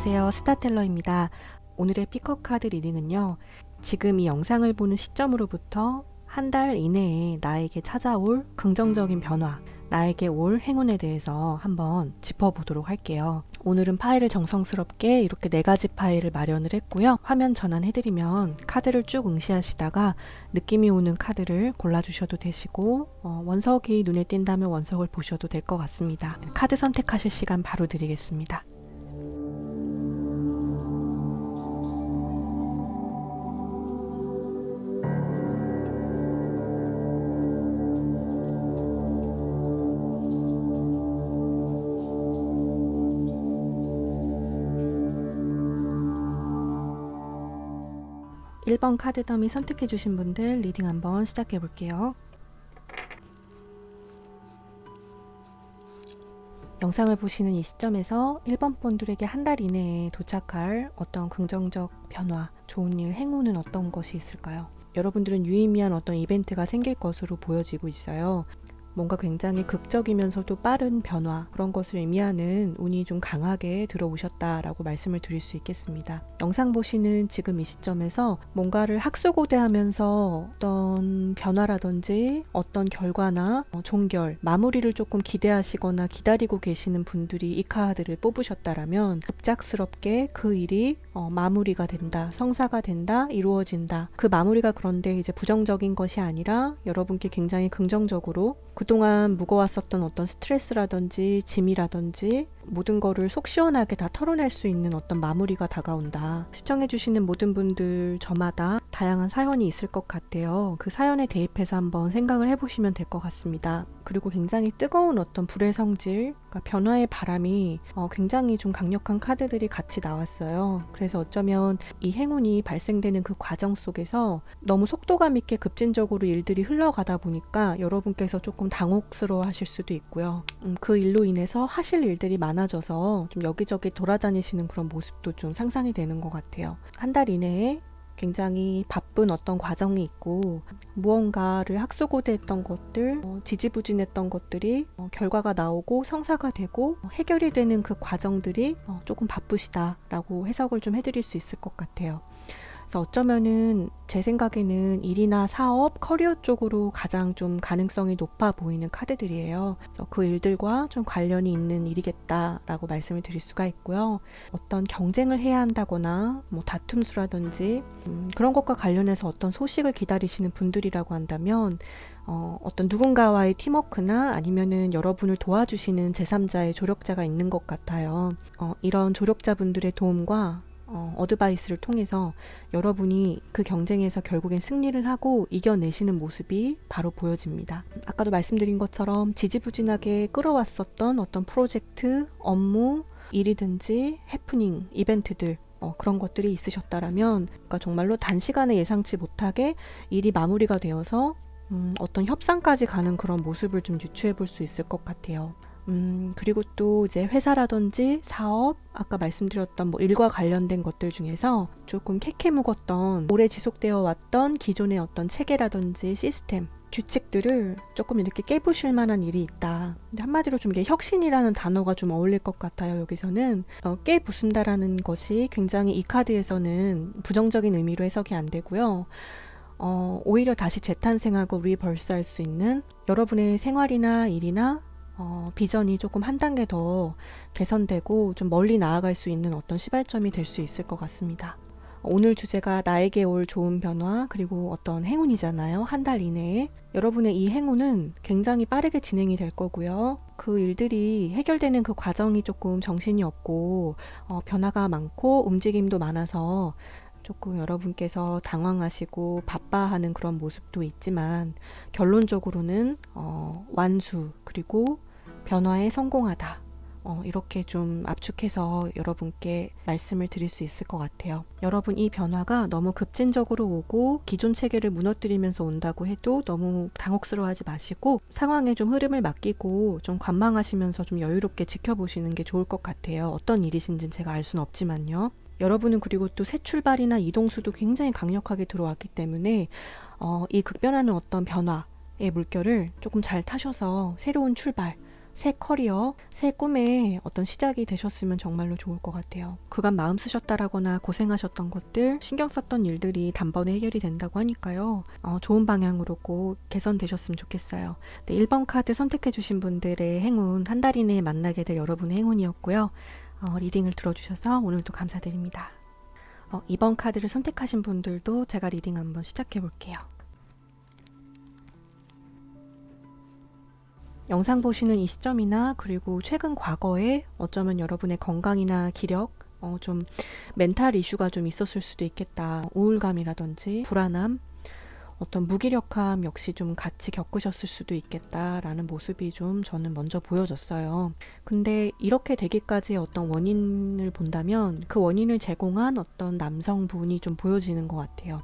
안녕하세요. 스타텔러입니다. 오늘의 픽업 카드 리딩은요. 지금 이 영상을 보는 시점으로부터 한 달 이내에 나에게 찾아올 긍정적인 변화, 나에게 올 행운에 대해서 한번 짚어보도록 할게요. 오늘은 파일을 정성스럽게 이렇게 4가지 파일을 마련을 했고요. 화면 전환해드리면 카드를 쭉 응시하시다가 느낌이 오는 카드를 골라주셔도 되시고 원석이 눈에 띈다면 원석을 보셔도 될 것 같습니다. 카드 선택하실 시간 바로 드리겠습니다. (1번) 카드 더미 선택해 주신 분들 리딩 한번 시작해 볼게요. 영상을 보시는 이 시점에서 1번 분들에게 한 달 이내에 도착할 어떤 긍정적 변화, 좋은 일, 행운은 어떤 것이 있을까요? 여러분들은 유의미한 어떤 이벤트가 생길 것으로 보여지고 있어요. 뭔가 굉장히 극적이면서도 빠른 변화, 그런 것을 의미하는 운이 좀 강하게 들어오셨다라고 말씀을 드릴 수 있겠습니다. 영상 보시는 지금 이 시점에서 뭔가를 학수고대하면서 어떤 변화라든지 어떤 결과나 종결, 마무리를 조금 기대하시거나 기다리고 계시는 분들이 이 카드를 뽑으셨다라면 급작스럽게 그 일이 마무리가 된다, 성사가 된다, 이루어진다. 그 마무리가 그런데 이제 부정적인 것이 아니라 여러분께 굉장히 긍정적으로 그동안 무거웠었던 어떤 스트레스라든지 짐이라든지 모든 거를 속 시원하게 다 털어낼 수 있는 어떤 마무리가 다가온다. 시청해주시는 모든 분들 저마다 다양한 사연이 있을 것 같아요. 그 사연에 대입해서 한번 생각을 해보시면 될 것 같습니다. 그리고 굉장히 뜨거운 어떤 불의 성질, 그러니까 변화의 바람이 굉장히 좀 강력한 카드들이 같이 나왔어요. 그래서 어쩌면 이 행운이 발생되는 그 과정 속에서 너무 속도감 있게 급진적으로 일들이 흘러가다 보니까 여러분께서 조금 당혹스러워 하실 수도 있고요. 그 일로 인해서 하실 일들이 많아져서 좀 여기저기 돌아다니시는 그런 모습도 좀 상상이 되는 것 같아요. 한 달 이내에 굉장히 바쁜 어떤 과정이 있고 무언가를 학수고대했던 것들, 지지부진했던 것들이 결과가 나오고 성사가 되고 해결이 되는 그 과정들이 조금 바쁘시다라고 해석을 좀 해드릴 수 있을 것 같아요. 그래서 어쩌면은 제 생각에는 일이나 사업, 커리어 쪽으로 가장 좀 가능성이 높아 보이는 카드들이에요. 그래서 그 일들과 좀 관련이 있는 일이겠다라고 말씀을 드릴 수가 있고요. 어떤 경쟁을 해야 한다거나 뭐 다툼수라든지 그런 것과 관련해서 어떤 소식을 기다리시는 분들이라고 한다면 어떤 누군가와의 팀워크나 아니면은 여러분을 도와주시는 제3자의 조력자가 있는 것 같아요. 이런 조력자분들의 도움과 어드바이스를 통해서 여러분이 그 경쟁에서 결국엔 승리를 하고 이겨내시는 모습이 바로 보여집니다. 아까도 말씀드린 것처럼 지지부진하게 끌어왔었던 어떤 프로젝트, 업무, 일이든지 해프닝, 이벤트들 그런 것들이 있으셨다라면 그러니까 정말로 단시간에 예상치 못하게 일이 마무리가 되어서 어떤 협상까지 가는 그런 모습을 좀 유추해 볼 수 있을 것 같아요. 그리고 또 이제 회사라든지 사업, 아까 말씀드렸던 뭐 일과 관련된 것들 중에서 조금 캐캐묵었던 오래 지속되어 왔던 기존의 어떤 체계라든지 시스템, 규칙들을 조금 이렇게 깨부실 만한 일이 있다. 근데 한마디로 좀 이게 혁신이라는 단어가 좀 어울릴 것 같아요. 여기서는 깨부순다라는 것이 굉장히 이 카드에서는 부정적인 의미로 해석이 안 되고요. 오히려 다시 재탄생하고 리버스할 수 있는 여러분의 생활이나 일이나 비전이 조금 한 단계 더 개선되고 좀 멀리 나아갈 수 있는 어떤 시발점이 될 수 있을 것 같습니다. 오늘 주제가 나에게 올 좋은 변화 그리고 어떤 행운이잖아요. 한 달 이내에 여러분의 이 행운은 굉장히 빠르게 진행이 될 거고요. 그 일들이 해결되는 그 과정이 조금 정신이 없고 변화가 많고 움직임도 많아서 조금 여러분께서 당황하시고 바빠하는 그런 모습도 있지만 결론적으로는 완수 그리고 변화에 성공하다 이렇게 좀 압축해서 여러분께 말씀을 드릴 수 있을 것 같아요. 여러분 이 변화가 너무 급진적으로 오고 기존 체계를 무너뜨리면서 온다고 해도 너무 당혹스러워하지 마시고 상황에 좀 흐름을 맡기고 좀 관망하시면서 좀 여유롭게 지켜보시는 게 좋을 것 같아요. 어떤 일이신지는 제가 알 수는 없지만요. 여러분은 그리고 또 새 출발이나 이동수도 굉장히 강력하게 들어왔기 때문에 이 급변하는 어떤 변화의 물결을 조금 잘 타셔서 새로운 출발, 새 커리어, 새 꿈의 어떤 시작이 되셨으면 정말로 좋을 것 같아요. 그간 마음 쓰셨다라거나 고생하셨던 것들, 신경 썼던 일들이 단번에 해결이 된다고 하니까요. 좋은 방향으로 꼭 개선되셨으면 좋겠어요. 네, 1번 카드 선택해주신 분들의 행운, 한 달 이내에 만나게 될 여러분의 행운이었고요. 리딩을 들어주셔서 오늘도 감사드립니다. 2번 카드를 선택하신 분들도 제가 리딩 한번 시작해 볼게요. 영상 보시는 이 시점이나 그리고 최근 과거에 어쩌면 여러분의 건강이나 기력, 좀 멘탈 이슈가 좀 있었을 수도 있겠다. 우울감이라든지 불안함, 어떤 무기력함 역시 좀 같이 겪으셨을 수도 있겠다라는 모습이 좀 저는 먼저 보여졌어요. 근데 이렇게 되기까지의 어떤 원인을 본다면 그 원인을 제공한 어떤 남성분이 좀 보여지는 것 같아요.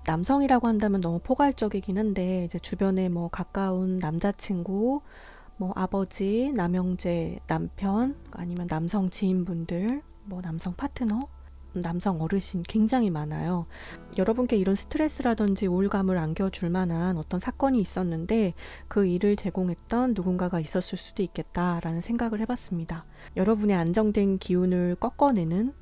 남성이라고 한다면 너무 포괄적이긴 한데 이제 주변에 뭐 가까운 남자친구, 뭐 아버지, 남형제, 남편, 아니면 남성 지인분들, 뭐 남성 파트너, 남성 어르신 굉장히 많아요. 여러분께 이런 스트레스라든지 우울감을 안겨줄 만한 어떤 사건이 있었는데 그 일을 제공했던 누군가가 있었을 수도 있겠다라는 생각을 해봤습니다. 여러분의 안정된 기운을 꺾어내는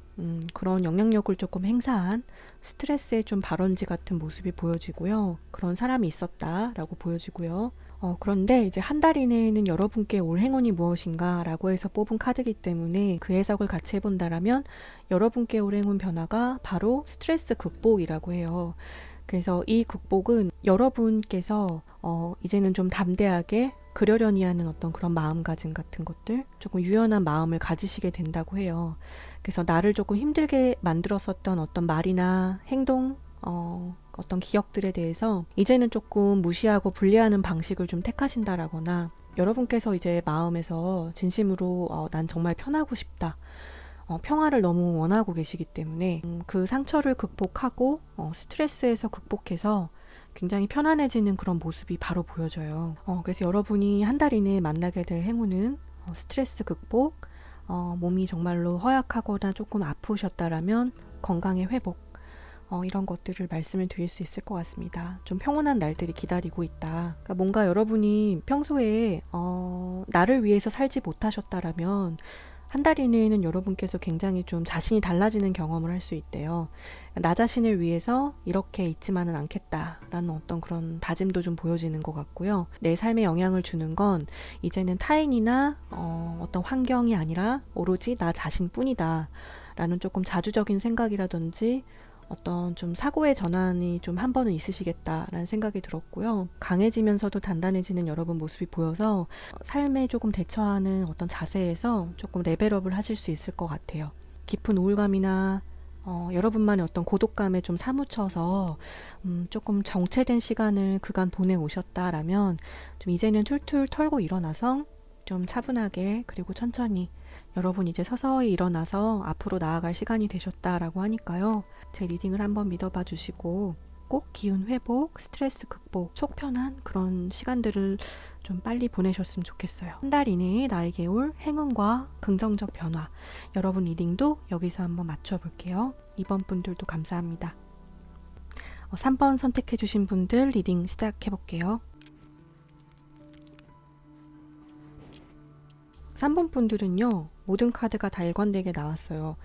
그런 영향력을 조금 행사한 스트레스의 좀 발원지 같은 모습이 보여지고요. 그런 사람이 있었다라고 보여지고요. 그런데 이제 한 달 이내에는 여러분께 올 행운이 무엇인가 라고 해서 뽑은 카드이기 때문에 그 해석을 같이 해본다라면 여러분께 올 행운 변화가 바로 스트레스 극복이라고 해요. 그래서 이 극복은 여러분께서 이제는 좀 담대하게 그러려니 하는 어떤 그런 마음가짐 같은 것들, 조금 유연한 마음을 가지시게 된다고 해요. 그래서 나를 조금 힘들게 만들었었던 어떤 말이나 행동, 어떤 기억들에 대해서 이제는 조금 무시하고 분리하는 방식을 좀 택하신다라거나 여러분께서 이제 마음에서 진심으로 난 정말 편하고 싶다. 평화를 너무 원하고 계시기 때문에 그 상처를 극복하고 스트레스에서 극복해서 굉장히 편안해지는 그런 모습이 바로 보여져요. 그래서 여러분이 한 달 이내에 만나게 될 행운은 스트레스 극복, 몸이 정말로 허약하거나 조금 아프셨다라면 건강의 회복, 이런 것들을 말씀을 드릴 수 있을 것 같습니다. 좀 평온한 날들이 기다리고 있다. 그러니까 뭔가 여러분이 평소에 나를 위해서 살지 못하셨다라면 한 달 이내에는 여러분께서 굉장히 좀 자신이 달라지는 경험을 할 수 있대요. 나 자신을 위해서 이렇게 있지만은 않겠다라는 어떤 그런 다짐도 좀 보여지는 것 같고요. 내 삶에 영향을 주는 건 이제는 타인이나 어떤 환경이 아니라 오로지 나 자신뿐이다 라는 조금 자주적인 생각이라든지 어떤 좀 사고의 전환이 좀 한 번은 있으시겠다라는 생각이 들었고요. 강해지면서도 단단해지는 여러분 모습이 보여서 삶에 조금 대처하는 어떤 자세에서 조금 레벨업을 하실 수 있을 것 같아요. 깊은 우울감이나 여러분만의 어떤 고독감에 좀 사무쳐서 조금 정체된 시간을 그간 보내오셨다라면 좀 이제는 툴툴 털고 일어나서 좀 차분하게 그리고 천천히 여러분 이제 서서히 일어나서 앞으로 나아갈 시간이 되셨다라고 하니까요. 제 리딩을 한번 믿어봐 주시고 꼭 기운 회복, 스트레스 극복, 속 편한 그런 시간들을 좀 빨리 보내셨으면 좋겠어요. 한 달 이내에 나에게 올 행운과 긍정적 변화, 여러분 리딩도 여기서 한번 맞춰볼게요. 2번 분들도 감사합니다. 3번 선택해 주신 분들 리딩 시작해 볼게요. 3번 분들은요, 모든 카드가 다 일관되게 나왔어요.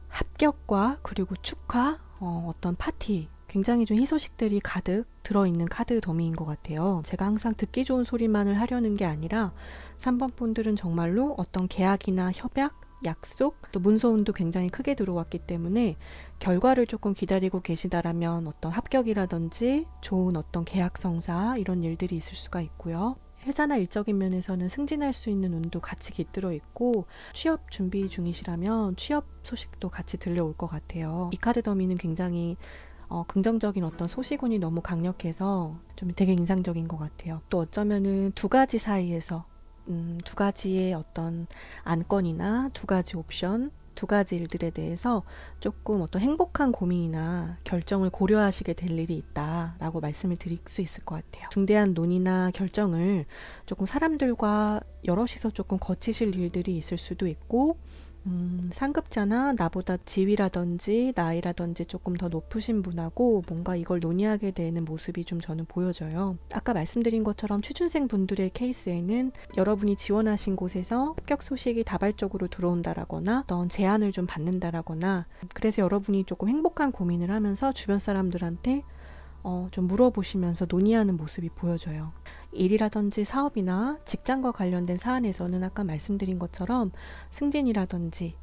합격과 그리고 축하, 어떤 파티, 굉장히 좀 희소식들이 가득 들어있는 카드 더미인 것 같아요. 제가 항상 듣기 좋은 소리만을 하려는 게 아니라 3번 분들은 정말로 어떤 계약이나 협약, 약속, 또 문서운도 굉장히 크게 들어왔기 때문에 결과를 조금 기다리고 계시다라면 어떤 합격이라든지 좋은 어떤 계약 성사 이런 일들이 있을 수가 있고요. 회사나 일적인 면에서는 승진할 수 있는 운도 같이 깃들어 있고 취업 준비 중이시라면 취업 소식도 같이 들려올 것 같아요. 이 카드 더미는 굉장히 긍정적인 어떤 소식운이 너무 강력해서 좀 되게 인상적인 것 같아요. 또 어쩌면은 두 가지 사이에서 두 가지의 어떤 안건이나 두 가지 옵션, 두 가지 일들에 대해서 조금 어떤 행복한 고민이나 결정을 고려하시게 될 일이 있다라고 말씀을 드릴 수 있을 것 같아요. 중대한 논의나 결정을 조금 사람들과 여럿이서 조금 거치실 일들이 있을 수도 있고 상급자나 나보다 지위라든지 나이라든지 조금 더 높으신 분하고 뭔가 이걸 논의하게 되는 모습이 좀 저는 보여져요. 아까 말씀드린 것처럼 취준생 분들의 케이스에는 여러분이 지원하신 곳에서 합격 소식이 다발적으로 들어온다라거나 어떤 제안을 좀 받는다라거나, 그래서 여러분이 조금 행복한 고민을 하면서 주변 사람들한테 좀 물어보시면서 논의하는 모습이 보여져요. 일이라든지 사업이나 직장과 관련된 사안에서는 아까 말씀드린 것처럼 승진이라든지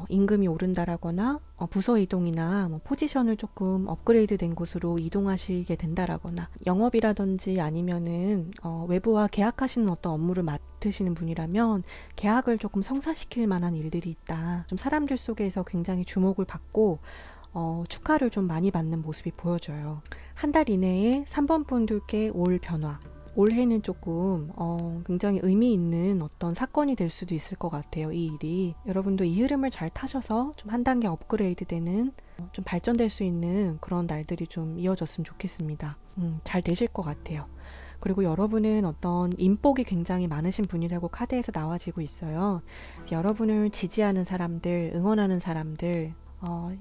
임금이 오른다라거나 부서 이동이나 포지션을 조금 업그레이드 된 곳으로 이동하시게 된다라거나, 영업이라든지 아니면은 외부와 계약하시는 어떤 업무를 맡으시는 분이라면 계약을 조금 성사시킬 만한 일들이 있다. 좀 사람들 속에서 굉장히 주목을 받고 축하를 좀 많이 받는 모습이 보여져요. 한 달 이내에 3번 분들께 올 변화, 올해는 조금 굉장히 의미 있는 어떤 사건이 될 수도 있을 것 같아요. 이 일이 여러분도 이 흐름을 잘 타셔서 좀 한 단계 업그레이드 되는, 좀 발전될 수 있는 그런 날들이 좀 이어졌으면 좋겠습니다. 잘 되실 것 같아요. 그리고 여러분은 어떤 인복이 굉장히 많으신 분이라고 카드에서 나와지고 있어요. 여러분을 지지하는 사람들, 응원하는 사람들,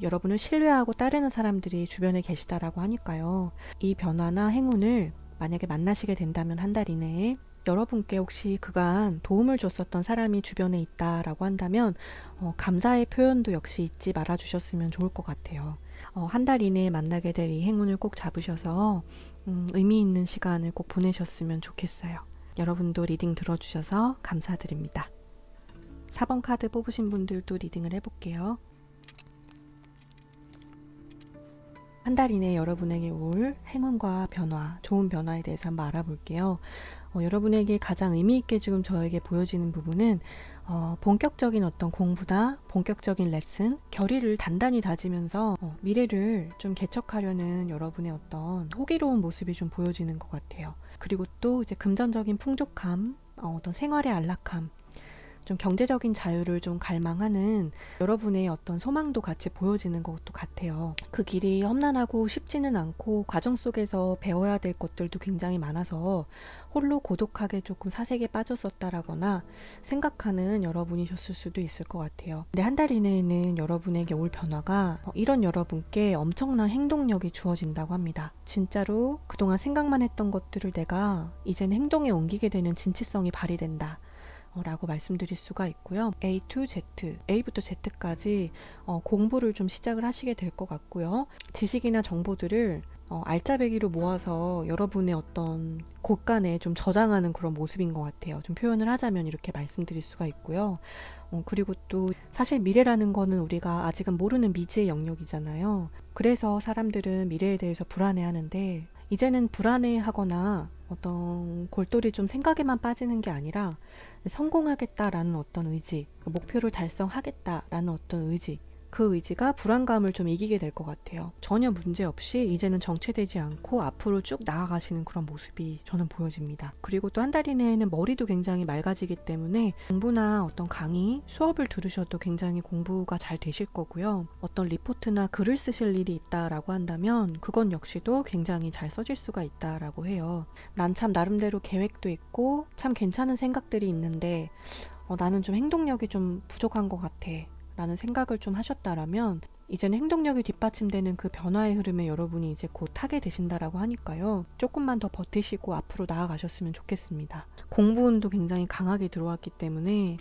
여러분을 신뢰하고 따르는 사람들이 주변에 계시다라고 하니까요. 이 변화나 행운을 만약에 만나시게 된다면 한 달 이내에 여러분께 혹시 그간 도움을 줬었던 사람이 주변에 있다라고 한다면 감사의 표현도 역시 잊지 말아 주셨으면 좋을 것 같아요. 한 달 이내에 만나게 될 이 행운을 꼭 잡으셔서 의미 있는 시간을 꼭 보내셨으면 좋겠어요. 여러분도 리딩 들어주셔서 감사드립니다. 4번 카드 뽑으신 분들도 리딩을 해볼게요. 한 달 이내에 여러분에게 올 행운과 변화, 좋은 변화에 대해서 한번 알아볼게요. 여러분에게 가장 의미 있게 지금 저에게 보여지는 부분은 본격적인 어떤 공부나 본격적인 레슨, 결의를 단단히 다지면서 미래를 좀 개척하려는 여러분의 어떤 호기로운 모습이 좀 보여지는 것 같아요. 그리고 또 이제 금전적인 풍족함, 어떤 생활의 안락함, 좀 경제적인 자유를 좀 갈망하는 여러분의 어떤 소망도 같이 보여지는 것도 같아요. 그 길이 험난하고 쉽지는 않고 과정 속에서 배워야 될 것들도 굉장히 많아서 홀로 고독하게 조금 사색에 빠졌었다라거나 생각하는 여러분이셨을 수도 있을 것 같아요. 근데 한 달 이내에는 여러분에게 올 변화가 이런 여러분께 엄청난 행동력이 주어진다고 합니다. 진짜로 그동안 생각만 했던 것들을 내가 이제는 행동에 옮기게 되는 진취성이 발휘된다 라고 말씀드릴 수가 있고요. A to Z, A부터 Z까지 공부를 좀 시작을 하시게 될 것 같고요. 지식이나 정보들을 알짜배기로 모아서 여러분의 어떤 곳간에 좀 저장하는 그런 모습인 것 같아요. 좀 표현을 하자면 이렇게 말씀드릴 수가 있고요. 그리고 또 사실 미래라는 거는 우리가 아직은 모르는 미지의 영역이잖아요. 그래서 사람들은 미래에 대해서 불안해하는데, 이제는 불안해하거나 어떤 골똘히 좀 생각에만 빠지는 게 아니라 성공하겠다라는 어떤 의지, 목표를 달성하겠다라는 어떤 의지, 그 의지가 불안감을 좀 이기게 될 것 같아요. 전혀 문제 없이 이제는 정체되지 않고 앞으로 쭉 나아가시는 그런 모습이 저는 보여집니다. 그리고 또 한 달 이내에는 머리도 굉장히 맑아지기 때문에 공부나 어떤 강의, 수업을 들으셔도 굉장히 공부가 잘 되실 거고요. 어떤 리포트나 글을 쓰실 일이 있다라고 한다면 그건 역시도 굉장히 잘 써질 수가 있다라고 해요. 난 참 나름대로 계획도 있고 참 괜찮은 생각들이 있는데 나는 좀 행동력이 좀 부족한 것 같아 라는 생각을 좀 하셨다라면 이제는 행동력이 뒷받침되는 그 변화의 흐름에 여러분이 이제 곧 타게 되신다라고 하니까요. 조금만 더 버티시고 앞으로 나아가셨으면 좋겠습니다. 공부운도 굉장히 강하게 들어왔기 때문에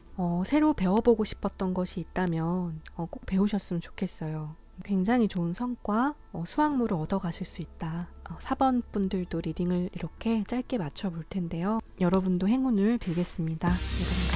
새로 배워보고 싶었던 것이 있다면 꼭 배우셨으면 좋겠어요. 굉장히 좋은 성과, 수확물을 얻어가실 수 있다. 4번 분들도 리딩을 이렇게 짧게 맞춰볼 텐데요. 여러분도 행운을 빌겠습니다. 여러분